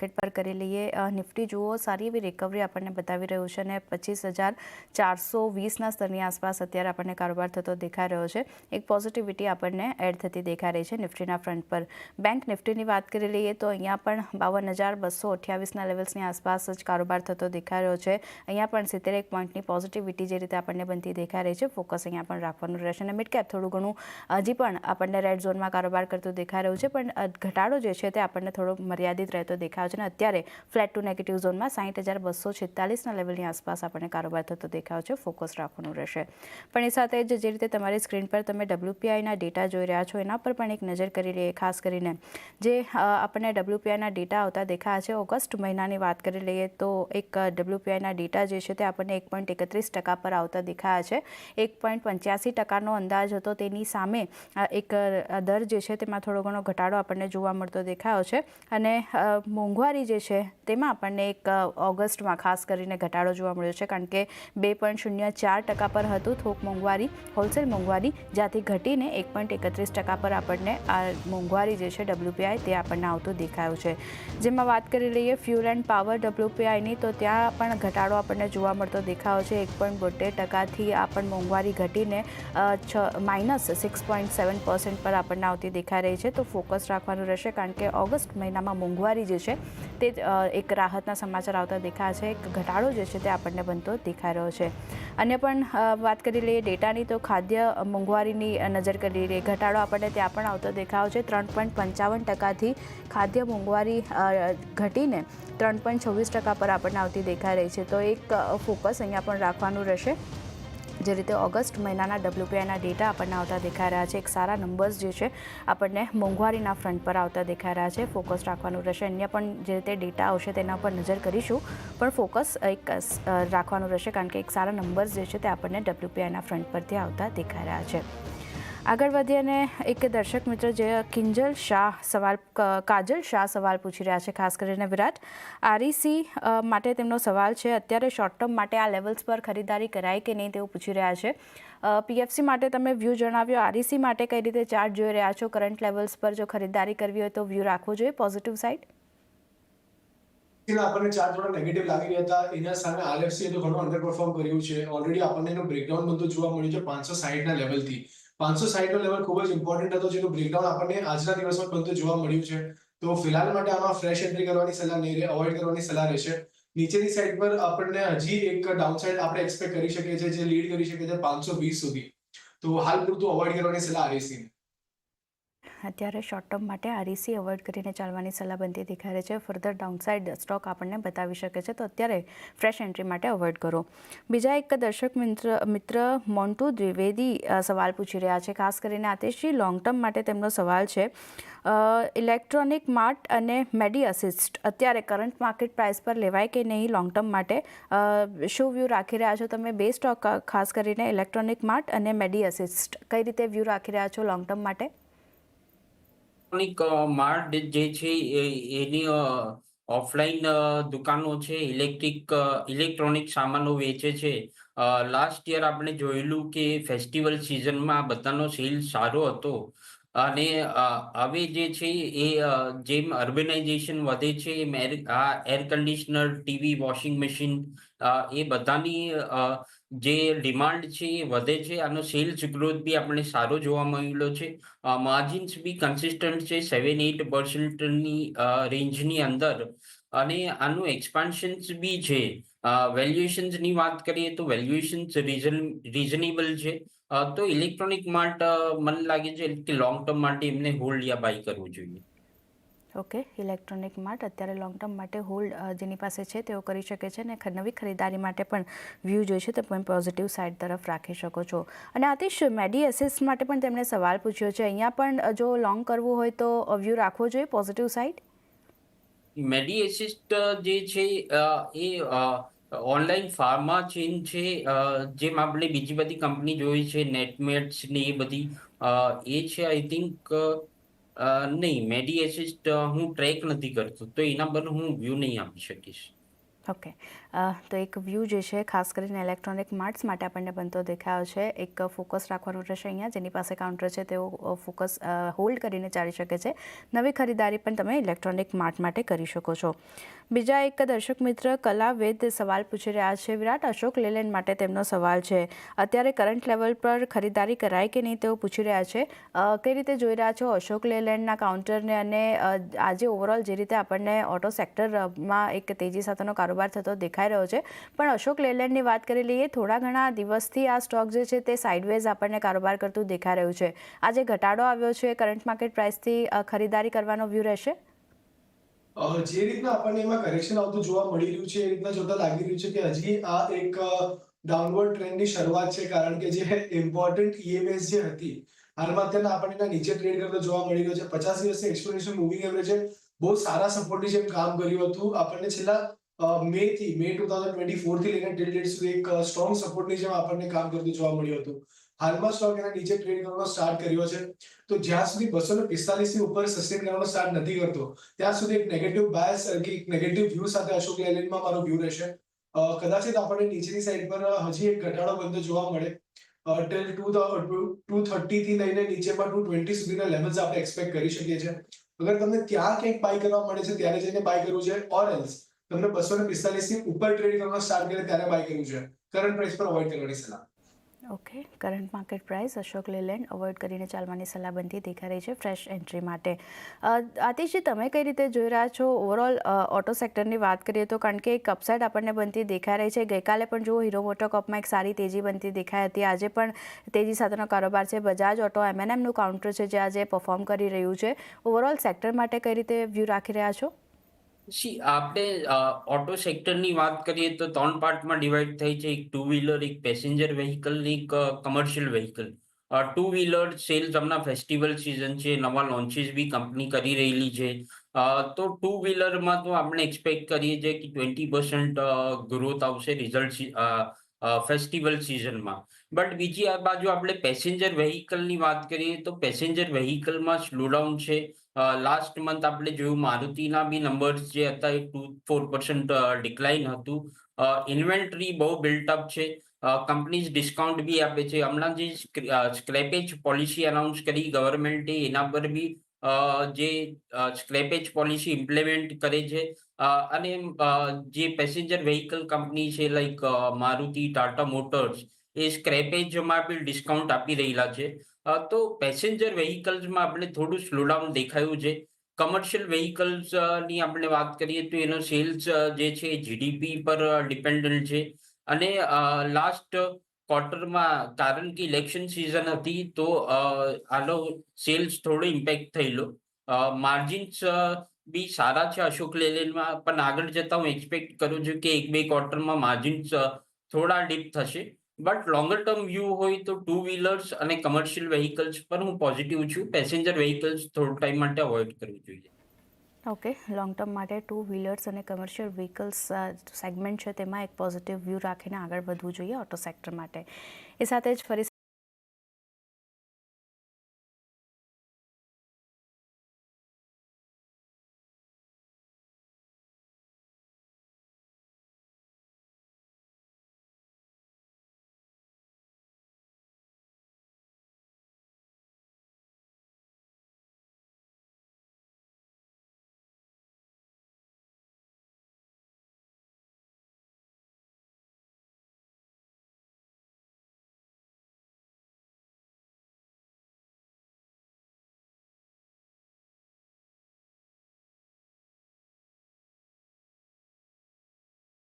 Market પર કરી લઈએ, નિફ્ટી જુઓ સારી એવી રિકવરી આપણને બતાવી રહ્યું છે અને 25,420ના સ્તરની આસપાસ અત્યારે આપણને કારોબાર થતો દેખાઈ રહ્યો છે. એક પોઝિટિવિટી આપણને એડ થતી દેખાઈ રહી છે નિફ્ટીના ફ્રન્ટ પર. બેંક નિફ્ટીની વાત કરી લઈએ તો અહીંયા પણ 52,228ના લેવલ્સની આસપાસ જ કારોબાર થતો દેખાઈ રહ્યો છે. અહીંયા પણ 71 પોઈન્ટની પોઝિટિવિટી જે રીતે આપણને બનતી દેખાઈ રહી છે. ફોકસ અહીંયા પણ રાખવાનું રહેશે અને મિડ કેપ થોડું ઘણું હજી પણ આપણને રેડ ઝોનમાં કારોબાર કરતું દેખાઈ રહ્યું છે, પણ ઘટાડો જે છે તે આપણને થોડો મર્યાદિત રહેતો દેખાય છે અને અત્યારે ફ્લેટ ટુ નેગેટિવ ઝોનમાં 60,246ના લેવલની આસપાસ આપણને કારોબાર થતો દેખાય છે. ફોકસ રાખવાનું રહેશે. પણ એ સાથે જ જે રીતે તમારી સ્ક્રીન પર તમે WPIના ડેટા જોઈ રહ્યા છો એના પર પણ એક નજર કરી લઈએ. ખાસ કરીને જે આપણને WPIના ડેટા આવતા દેખાયા છે, ઓગસ્ટ મહિનાની વાત કરી લઈએ તો એક WPIના ડેટા જે છે તે આપણને 1.31% પર આવતા દેખાયા છે. 1.85%નો અંદાજ હતો, તેની સામે એક દર જે છે તેમાં થોડો ઘણો ઘટાડો આપણને જોવા મળતો દેખાયો છે અને મોંઘવારી જે છે તેમાં આપણને એક ઓગસ્ટમાં ખાસ કરીને ઘટાડો જોવા મળ્યો છે, કારણ કે 2.04% પર હતું થોક મોંઘવારી, હોલસેલ મોંઘવારી, જ્યાંથી ઘટીને 1.31% પર આપણને આ મોંઘવારી જે છે WPI તે આપણને આવતું દેખાયું છે. જેમાં વાત કરી લઈએ ફ્યુલ એન્ડ પાવર WPIની તો ત્યાં પણ ઘટાડો આપણને જોવા મળતો દેખાયો છે. 1.72%થી આ પણ મોંઘવારી ઘટીને -6.7% પર આપણને આવતી દેખાઈ રહી છે. તો ફોકસ રાખવાનું રહેશે, કારણ કે ઓગસ્ટ મહિનામાં મોંઘવારી જે છે તે એક રાહતના સમાચાર આવતા દેખાય છે. એક ઘટાડો જે છે તે આપણને બનતો દેખાઈ રહ્યો છે. અન્ય પણ વાત કરી લઈએ ડેટાની તો ખાદ્ય મોંઘવારીની નજર કરી લઈએ. ઘટાડો આપણને ત્યાં પણ આવતો દેખાયો છે. 3.55%થી ખાદ્ય મોંઘવારી ઘટીને 3.26% પર આપણને આવતી દેખાઈ રહી છે. તો એક ફોકસ અહીંયા પણ રાખવાનું રહેશે. જે રીતે ઓગસ્ટ મહિનાના WPIના ડેટા આપણને આવતા દેખાઈ રહ્યા છે, એક સારા નંબર્સ જે છે આપણને મોંઘવારીના ફ્રન્ટ પર આવતા દેખાઈ રહ્યા છે. ફોકસ રાખવાનું રહેશે. અન્ય પણ જે રીતે ડેટા આવશે તેના પર નજર કરીશું, પણ ફોકસ એક રાખવાનું રહેશે, કારણ કે એક સારા નંબર્સ જે છે તે આપણને WPIના ફ્રન્ટ પરથી આવતા દેખાઈ રહ્યા છે. આગળ વધીએ અને એક દર્શક મિત્ર જે કાજલ શાહ સવાલ પૂછી રહ્યા છે, ખાસ કરીને વિરાટ REC માટે તેમનો સવાલ છે. અત્યારે શોર્ટ ટર્મ માટે આ લેવલ્સ પર ખરીદારી કરાય કે નહીં તેવું પૂછી રહ્યા છે. PFC માટે તમે વ્યૂ જણાવ્યો, REC માટે કઈ રીતે ચાર્ટ જોઈ રહ્યા છો? કરંટ લેવલ્સ પર જો ખરીદારી કરવી હોય તો વ્યૂ રાખવો જોઈએ પોઝિટિવ સાઇડ? આપણને ચાર્ટ થોડા નેગેટિવ લાગી રહ્યા હતા. એના સામે RFC તો ઘણું અંડર પરફોર્મ કર્યું છે. ઓલરેડી આપણને એનું બ્રેકડાઉન બધું જોવા મળ્યું છે 560ના લેવલથી. 560નો લેવલ ખૂબ જ ઇમ્પોર્ટન્ટ હતો, જેનું બ્રેકડાઉન આપણને આજના દિવસમાં બધું જોવા મળ્યું છે. તો ફિલહાલ માટે આમાં ફ્રેશ એન્ટ્રી કરવાની સલાહ નહીં રહે, અવોઇડ કરવાની સલાહ રહેશે. નીચેની સાઈડ પર આપણને હજી એક ડાઉનસાઇડ આપણે એક્સપેક્ટ કરી શકીએ છીએ, જે લીડ કરી શકે છે 520 સુધી. તો હાલ પૂરતું અવોઇડ કરવાની સલાહ REC ની. અત્યારે શોર્ટ ટર્મ માટે REC અવોઇડ કરીને ચાલવાની સલાહ બનતી દેખાઈ રહી છે. ફર્ધર ડાઉનસાઇડ સ્ટોક આપણને બતાવી શકે છે, તો અત્યારે ફ્રેશ એન્ટ્રી માટે અવોઇડ કરો. બીજા એક દર્શક મિત્ર મોન્ટુ દ્વિવેદી સવાલ પૂછી રહ્યા છે, ખાસ કરીને આતિશજી લોંગ ટર્મ માટે તેમનો સવાલ છે. ઇલેક્ટ્રોનિક માર્ટ અને મેડી અસિસ્ટ અત્યારે કરંટ માર્કેટ પ્રાઇસ પર લેવાય કે નહીં લોંગ ટર્મ માટે? શું વ્યૂ રાખી રહ્યા છો તમે? બે સ્ટોક ખાસ કરીને ઇલેક્ટ્રોનિક માર્ટ અને મેડી અસિસ્ટ કઈ રીતે વ્યૂ રાખી રહ્યા છો લોંગ ટર્મ માટે? માર્ટ જે છે એની ઓફલાઈન દુકાનો છે, ઇલેક્ટ્રોનિક સામાનો વેચે છે. લાસ્ટ યર આપણે જોયેલું કે ફેસ્ટિવલ સિઝનમાં બધાનો સેલ સારો હતો અને હવે જે છે એ જેમ અર્બેનાઇઝેશન વધે છે એમ air conditioner, TV, washing machine એ બધાની જે ડિમાન્ડ છે એ વધે છે. આનો સેલ્સ ગ્રોથ બી આપણે સારો જોવા મળેલો છે. માર્જિન્સ બી કન્સિસ્ટન્ટ છે 7-8%ની રેન્જની અંદર અને આનું એક્સપાન્શન્સ બી છે. વેલ્યુએશન્સની વાત કરીએ તો વેલ્યુએશન્સ રીઝનેબલ છે. તો ઇલેક્ટ્રોનિક માર્ટ મને લાગે છે કે લોંગ ટર્મ માટે એમને હોલ્ડ યા બાય કરવું જોઈએ. ઓકે, ઇલેક્ટ્રોનિક માર્ટ અત્યારે લોંગ ટર્મ માટે હોલ્ડ જેની પાસે છે તેઓ કરી શકે છે અને નવી ખરીદારી માટે પણ વ્યૂ જોઈશે તો પણ પોઝિટિવ સાઇડ તરફ રાખી શકો છો. અને આતિશ મેડી એસિસ્ટ માટે પણ તેમણે સવાલ પૂછ્યો છે, અહીંયા પણ જો લોંગ કરવું હોય તો વ્યૂ રાખવો જોઈએ પોઝિટિવ સાઇડ? મેડી એસિસ્ટ જે છે એ ઓનલાઈન ફાર્મા ચેઇન છે, જેમ આપણે બીજી બધી કંપની જોઈ છે નેટમેટ્સ ને એ બધી એ છે. આઈ થિંક નહીં, મેડી એસિસ્ટ હું ટ્રેક નથી કરતો, તો એના પર હું વ્યૂ નહીં આપી શકીશ. ઓકે, તો એક વ્યૂ જે છે ખાસ કરીને ઇલેક્ટ્રોનિક માર્ટ્સ માટે આપણને બનતો દેખાયો છે. એક ફોકસ રાખવાનું રહેશે અહીંયા. જેની પાસે કાઉન્ટર છે તેઓ ફોકસ હોલ્ડ કરીને ચાલી શકે છે. નવી ખરીદારી પણ તમે ઇલેક્ટ્રોનિક માર્ટ માટે કરી શકો છો. બીજા એક દર્શક મિત્ર કલાવેદ સવાલ પૂછી રહ્યા છે. વિરાટ, અશોક લેલેન્ડ માટે તેમનો સવાલ છે. અત્યારે કરંટ લેવલ પર ખરીદારી કરાય કે નહીં તેઓ પૂછી રહ્યા છે. કઈ રીતે જોઈ રહ્યા છો અશોક લેલેન્ડના કાઉન્ટરને, અને આજે ઓવરઓલ જે રીતે આપણને ઓટો સેક્ટરમાં એક તેજી સાથેનો કારોબાર થતો દેખાઈ રહ્યો છે, પણ અશોક લેલેન્ડની વાત કરી લઈએ, થોડા ઘણા દિવસથી આ સ્ટોક જે છે તે સાઇડવેઝ આપણને કારોબાર કરતું દેખાઈ રહ્યું છે. આજે ઘટાડો આવ્યો છે, કરંટ માર્કેટ પ્રાઇસથી ખરીદારી કરવાનો વ્યૂ રહેશે? જે રીતના આપણને એમાં કરેક્શન આવતું જોવા મળી રહ્યું છે એ રીતના જોતા લાગી રહ્યું છે કે હજી આ એક ડાઉનવર્ડ ટ્રેન્ડની શરૂઆત છે, કારણ કે જે ઇમ્પોર્ટન્ટ EMS જે હતી હાલમાં અત્યારના આપણને એના નીચે ટ્રેડ કરતો જોવા મળી રહ્યો છે. 50 દિવસની એક્સપોનેન્શિયલ મૂવિંગ એવરેજે બહુ સારા સપોર્ટની જેમ કામ કર્યું હતું. આપણને છેલ્લા મે 2024 થી લઈને ટિલ ડેટ સુધી એક સ્ટ્રોંગ સપોર્ટની જેમ આપણને કામ કરતું જોવા મળ્યું હતું. હાલમાં સ્ટોક એના નીચે ટ્રેડ કરવાનો સ્ટાર્ટ કર્યો છે. તો જ્યાં સુધી 245 ની ઉપર સસ્ટેન કરવાનો સ્ટાર્ટ નથી કરતો ત્યાં સુધી એક નેગેટિવ બાયસ કે એક નેગેટિવ વ્યૂ સાથે અશોક લેલેન્ડમાં મારો વ્યૂ રહેશે. કદાચિત આપણને નીચેની સાઈડ પર હજી એક ઘટાડો બનતો જોવા મળે. ટિલ 230 થી લઈને નીચેમાં 220 સુધીના લેવલ્સ આપણે એક્સપેક્ટ કરી શકીએ છીએ. અગર તમને ત્યાં કંઈક બાય કરવા મળે છે ત્યારે જઈને બાય કરવું છે, ઓર એલ્સ તમને 245 થી ઉપર ટ્રેડ કરવાનો સ્ટાર્ટ કરે ત્યારે બાય કરવું છે. કરંટ પ્રાઇસ પર અવોઇડ કરવાની સલાહ. Okay, current market price Ashok Leyland avoid કરીને ચાલવાની સલાહ બનતી દેખાઈ રહી છે ફ્રેશ એન્ટ્રી માટે. આતિશજી, તમે કઈ રીતે જોઈ રહ્યા છો ઓવરઓલ ઓટો સેક્ટરની વાત કરીએ તો? કારણ કે એક અપસાઇડ આપણને બનતી દેખાઈ રહી છે. ગઈકાલે પણ જુઓ, હીરો મોટોકોર્પમાં એક સારી તેજી બનતી દેખાઈ હતી. આજે પણ તેજી સાથેનો કારોબાર છે. બજાજ ઓટો M&Mનું કાઉન્ટર છે જે આજે પરફોર્મ કરી રહ્યું છે. ઓવરઓલ સેક્ટર માટે કઈ રીતે વ્યૂ રાખી રહ્યા છો? આપણે ઓટો સેક્ટરની વાત કરીએ તો 3 પાર્ટમાં ડિવાઈડ થઈ છે. એક ટુ વ્હીલર, એક પેસેન્જર વ્હીકલ ને એક commercial vehicle. Two wheeler sales હમણાં ફેસ્ટિવલ સિઝન છે, નવા લોન્ચીસ બી કંપની કરી રહેલી છે. તો ટુ વ્હીલરમાં તો આપણે એક્સપેક્ટ કરીએ છીએ કે 20% ગ્રોથ આવશે રિઝલ્ટ ફેસ્ટિવલ સિઝનમાં. બટ બીજી આ બાજુ આપણે પેસેન્જર વ્હીકલની વાત કરીએ તો પેસેન્જર વ્હીકલમાં સ્લોડાઉન છે. લાસ્ટ મંથ આપણે જોયું મારુતિના બી નંબર્સ જે હતા એ 4% ડિક્લાઇન હતું. ઇન્વેન્ટરી બહુ બિલ્ટઅપ છે. કંપનીઝ ડિસ્કાઉન્ટ બી આપે છે. હમણાં જે સ્ક્રેપેજ પોલિસી અનાઉન્સ કરી ગવર્મેન્ટે, એના પર બી જે સ્ક્રેપેજ પોલિસી ઇમ્પ્લિમેન્ટ કરે છે. અને જે પેસેન્જર વ્હીકલ કંપની છે લાઈક મારુતિ, ટાટા મોટર્સ, એ સ્ક્રેપેજમાં બી ડિસ્કાઉન્ટ આપી રહેલા છે. તો પેસેન્જર વ્હીકલ્સમાં આપણે થોડું સ્લોડાઉન દેખાયું છે. કમર્શિયલ વ્હીકલ્સ ની આપણે વાત કરીએ તો એનો સેલ્સ જે છે GDP પર ડિપેન્ડન્ટ છે. અને લાસ્ટ ક્વાર્ટરમાં કારણ કે ઇલેક્શન સિઝન હતી તો આનો સેલ્સ થોડો ઇમ્પેક્ટ થયેલો. માર્જિન્સ બી સારા છે અશોક લેલેન્ડમાં, પણ આગળ જતા હું એક્સપેક્ટ કરું છું કે 1-2 ક્વાર્ટરમાં માર્જિન્સ થોડા ડીપ થશે. બટ લોંગર ટર્મ વ્યૂ હોય તો ટુ વ્હીલર્સ અને કમર્શિયલ વ્હીકલ્સ પર હું પોઝિટિવ છું. પેસેન્જર વ્હીકલ્સ થોડો ટાઈમ માટે અવોઇડ કરવું જોઈએ. ઓકે, લોંગ ટર્મ માટે ટુ વ્હીલર્સ અને કમર્શિયલ વ્હીકલ્સ સેગમેન્ટ છે તેમાં એક પોઝિટિવ વ્યૂ રાખીને આગળ વધવું જોઈએ ઓટો સેક્ટર માટે. એ સાથે જ ફરી